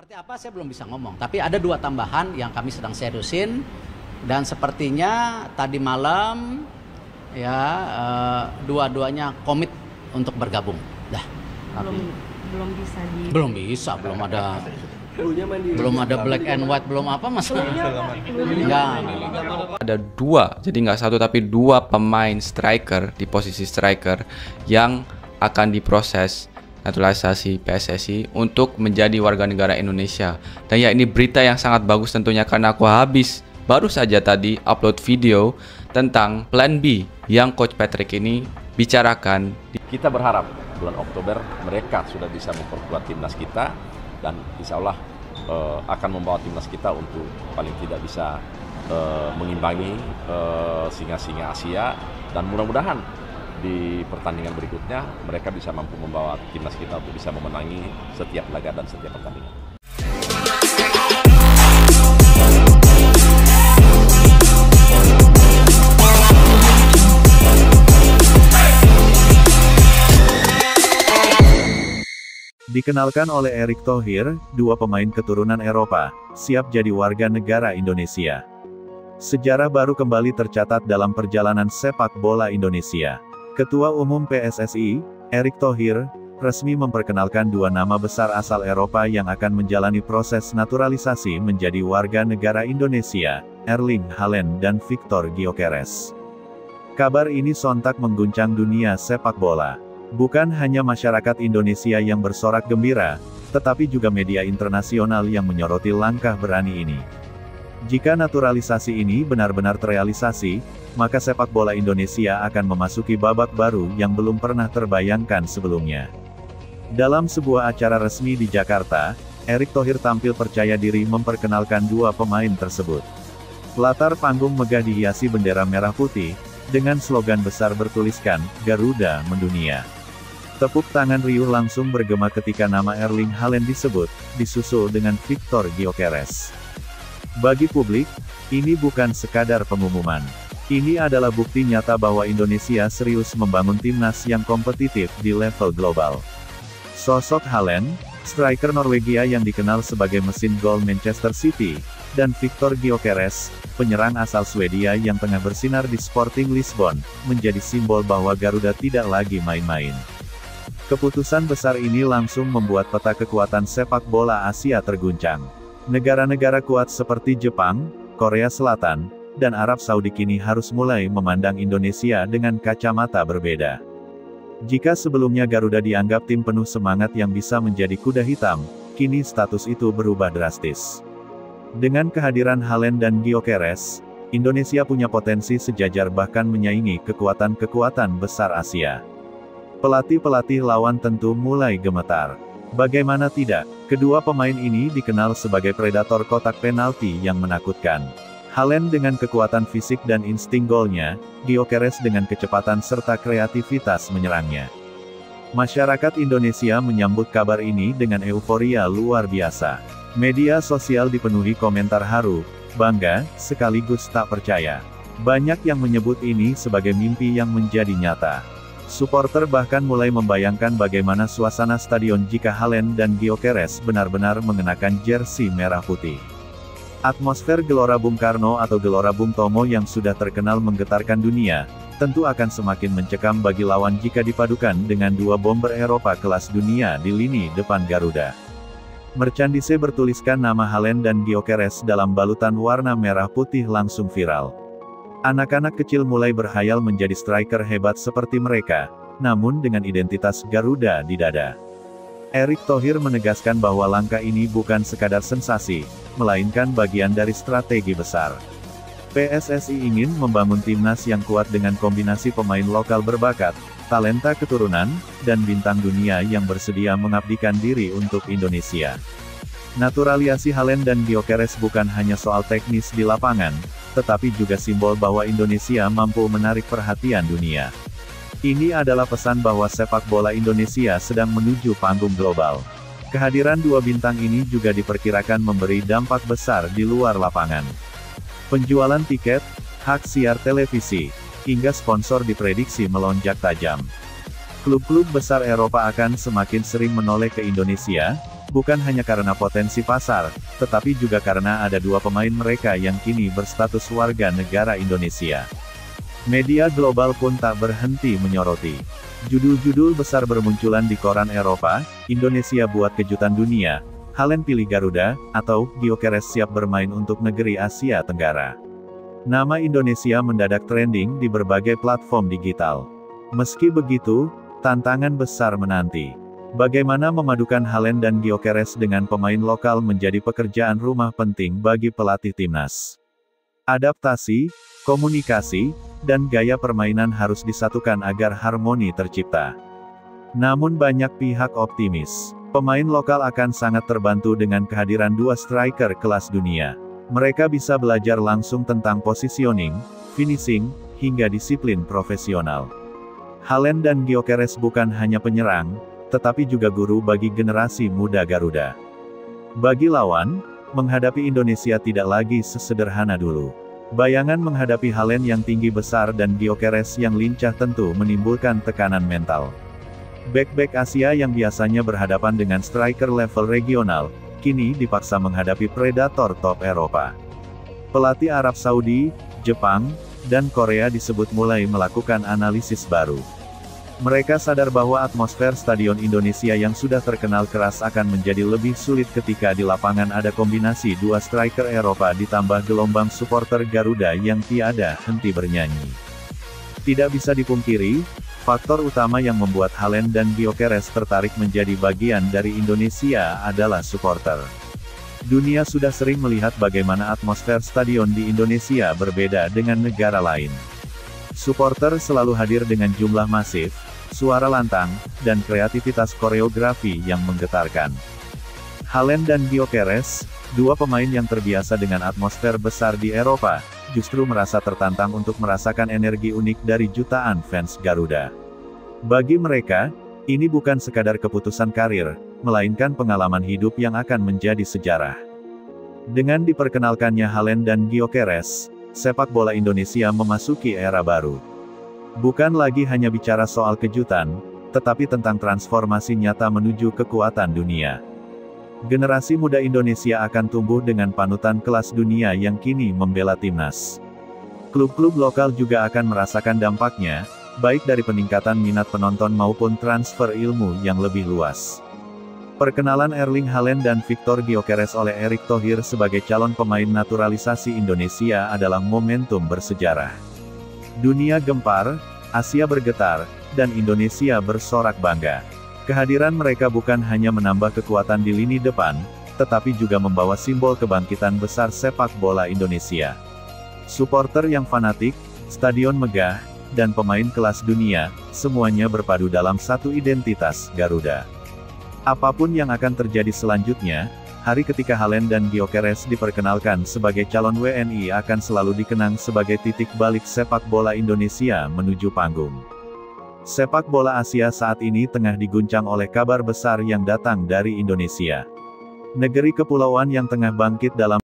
Seperti apa saya belum bisa ngomong, tapi ada 2 tambahan yang kami sedang seriusin dan sepertinya tadi malam ya dua-duanya komit untuk bergabung. Dah. Belum bisa, belum ada black and white, belum apa mas? Enggak. Ada 2, jadi nggak 1 tapi 2 pemain striker di posisi striker yang akan diproses naturalisasi PSSI untuk menjadi warga negara Indonesia. Dan ya, ini berita yang sangat bagus tentunya karena aku baru saja tadi upload video tentang plan B yang Coach Patrick ini bicarakan. Kita berharap bulan Oktober mereka sudah bisa memperkuat timnas kita dan insya Allah akan membawa timnas kita untuk paling tidak bisa mengimbangi singa-singa Asia, dan mudah-mudahan di pertandingan berikutnya mereka bisa mampu membawa timnas kita untuk bisa memenangi setiap laga dan setiap pertandingan. Dikenalkan oleh Erick Thohir, 2 pemain keturunan Eropa, siap jadi warga negara Indonesia. Sejarah baru kembali tercatat dalam perjalanan sepak bola Indonesia. Ketua Umum PSSI, Erick Thohir, resmi memperkenalkan 2 nama besar asal Eropa yang akan menjalani proses naturalisasi menjadi warga negara Indonesia, Erling Haaland dan Victor Gyökeres. Kabar ini sontak mengguncang dunia sepak bola. Bukan hanya masyarakat Indonesia yang bersorak gembira, tetapi juga media internasional yang menyoroti langkah berani ini. Jika naturalisasi ini benar-benar terrealisasi, maka sepak bola Indonesia akan memasuki babak baru yang belum pernah terbayangkan sebelumnya. Dalam sebuah acara resmi di Jakarta, Erick Thohir tampil percaya diri memperkenalkan 2 pemain tersebut. Latar panggung megah dihiasi bendera merah putih, dengan slogan besar bertuliskan, Garuda Mendunia. Tepuk tangan riuh langsung bergema ketika nama Erling Haaland disebut, disusul dengan Victor Gyökeres. Bagi publik, ini bukan sekadar pengumuman. Ini adalah bukti nyata bahwa Indonesia serius membangun timnas yang kompetitif di level global. Sosok Haaland, striker Norwegia yang dikenal sebagai mesin gol Manchester City, dan Victor Gyökeres, penyerang asal Swedia yang tengah bersinar di Sporting Lisbon, menjadi simbol bahwa Garuda tidak lagi main-main. Keputusan besar ini langsung membuat peta kekuatan sepak bola Asia terguncang. Negara-negara kuat seperti Jepang, Korea Selatan, dan Arab Saudi kini harus mulai memandang Indonesia dengan kacamata berbeda. Jika sebelumnya Garuda dianggap tim penuh semangat yang bisa menjadi kuda hitam, kini status itu berubah drastis. Dengan kehadiran Haaland dan Gyökeres, Indonesia punya potensi sejajar bahkan menyaingi kekuatan-kekuatan besar Asia. Pelatih-pelatih lawan tentu mulai gemetar. Bagaimana tidak, kedua pemain ini dikenal sebagai predator kotak penalti yang menakutkan. Haaland dengan kekuatan fisik dan insting golnya, Gyökeres dengan kecepatan serta kreativitas menyerangnya. Masyarakat Indonesia menyambut kabar ini dengan euforia luar biasa. Media sosial dipenuhi komentar haru, bangga, sekaligus tak percaya. Banyak yang menyebut ini sebagai mimpi yang menjadi nyata. Supporter bahkan mulai membayangkan bagaimana suasana stadion jika Haaland dan Gyökeres benar-benar mengenakan jersey merah putih. Atmosfer Gelora Bung Karno atau Gelora Bung Tomo yang sudah terkenal menggetarkan dunia, tentu akan semakin mencekam bagi lawan jika dipadukan dengan 2 bomber Eropa kelas dunia di lini depan Garuda. Merchandise bertuliskan nama Haaland dan Gyökeres dalam balutan warna merah putih langsung viral. Anak-anak kecil mulai berhayal menjadi striker hebat seperti mereka, namun dengan identitas Garuda di dada. Erick Thohir menegaskan bahwa langkah ini bukan sekadar sensasi, melainkan bagian dari strategi besar. PSSI ingin membangun timnas yang kuat dengan kombinasi pemain lokal berbakat, talenta keturunan, dan bintang dunia yang bersedia mengabdikan diri untuk Indonesia. Naturalisasi Haaland dan Gyökeres bukan hanya soal teknis di lapangan, tetapi juga simbol bahwa Indonesia mampu menarik perhatian dunia. Ini adalah pesan bahwa sepak bola Indonesia sedang menuju panggung global. Kehadiran 2 bintang ini juga diperkirakan memberi dampak besar di luar lapangan. Penjualan tiket, hak siar televisi, hingga sponsor diprediksi melonjak tajam. Klub-klub besar Eropa akan semakin sering menoleh ke Indonesia, bukan hanya karena potensi pasar, tetapi juga karena ada dua pemain mereka yang kini berstatus warga negara Indonesia. Media global pun tak berhenti menyoroti. Judul-judul besar bermunculan di koran Eropa, Indonesia buat kejutan dunia, Haaland pilih Garuda, atau Gyökeres siap bermain untuk negeri Asia Tenggara. Nama Indonesia mendadak trending di berbagai platform digital. Meski begitu, tantangan besar menanti. Bagaimana memadukan Haaland dan Gyökeres dengan pemain lokal menjadi pekerjaan rumah penting bagi pelatih timnas. Adaptasi, komunikasi, dan gaya permainan harus disatukan agar harmoni tercipta. Namun banyak pihak optimis, pemain lokal akan sangat terbantu dengan kehadiran dua striker kelas dunia. Mereka bisa belajar langsung tentang positioning, finishing, hingga disiplin profesional. Haaland dan Gyökeres bukan hanya penyerang, tetapi juga guru bagi generasi muda Garuda. Bagi lawan, menghadapi Indonesia tidak lagi sesederhana dulu. Bayangan menghadapi Haaland yang tinggi besar dan Gyökeres yang lincah tentu menimbulkan tekanan mental. Bek-bek Asia yang biasanya berhadapan dengan striker level regional, kini dipaksa menghadapi predator top Eropa. Pelatih Arab Saudi, Jepang, dan Korea disebut mulai melakukan analisis baru. Mereka sadar bahwa atmosfer Stadion Indonesia yang sudah terkenal keras akan menjadi lebih sulit ketika di lapangan ada kombinasi dua striker Eropa ditambah gelombang supporter Garuda yang tiada henti bernyanyi. Tidak bisa dipungkiri, faktor utama yang membuat Haaland dan Gyökeres tertarik menjadi bagian dari Indonesia adalah supporter. Dunia sudah sering melihat bagaimana atmosfer stadion di Indonesia berbeda dengan negara lain. Supporter selalu hadir dengan jumlah masif, suara lantang, dan kreativitas koreografi yang menggetarkan. Haaland dan Gyökeres, dua pemain yang terbiasa dengan atmosfer besar di Eropa, justru merasa tertantang untuk merasakan energi unik dari jutaan fans Garuda. Bagi mereka, ini bukan sekadar keputusan karir, melainkan pengalaman hidup yang akan menjadi sejarah. Dengan diperkenalkannya Haaland dan Gyökeres, sepak bola Indonesia memasuki era baru. Bukan lagi hanya bicara soal kejutan, tetapi tentang transformasi nyata menuju kekuatan dunia. Generasi muda Indonesia akan tumbuh dengan panutan kelas dunia yang kini membela timnas. Klub-klub lokal juga akan merasakan dampaknya, baik dari peningkatan minat penonton maupun transfer ilmu yang lebih luas. Perkenalan Erling Haaland dan Victor Gyökeres oleh Erick Thohir sebagai calon pemain naturalisasi Indonesia adalah momentum bersejarah. Dunia gempar, Asia bergetar, dan Indonesia bersorak bangga. Kehadiran mereka bukan hanya menambah kekuatan di lini depan, tetapi juga membawa simbol kebangkitan besar sepak bola Indonesia. Supporter yang fanatik, stadion megah, dan pemain kelas dunia, semuanya berpadu dalam satu identitas Garuda. Apapun yang akan terjadi selanjutnya, hari ketika Haaland dan Gyökeres diperkenalkan sebagai calon WNI akan selalu dikenang sebagai titik balik sepak bola Indonesia menuju panggung. Sepak bola Asia saat ini tengah diguncang oleh kabar besar yang datang dari Indonesia. Negeri kepulauan yang tengah bangkit dalam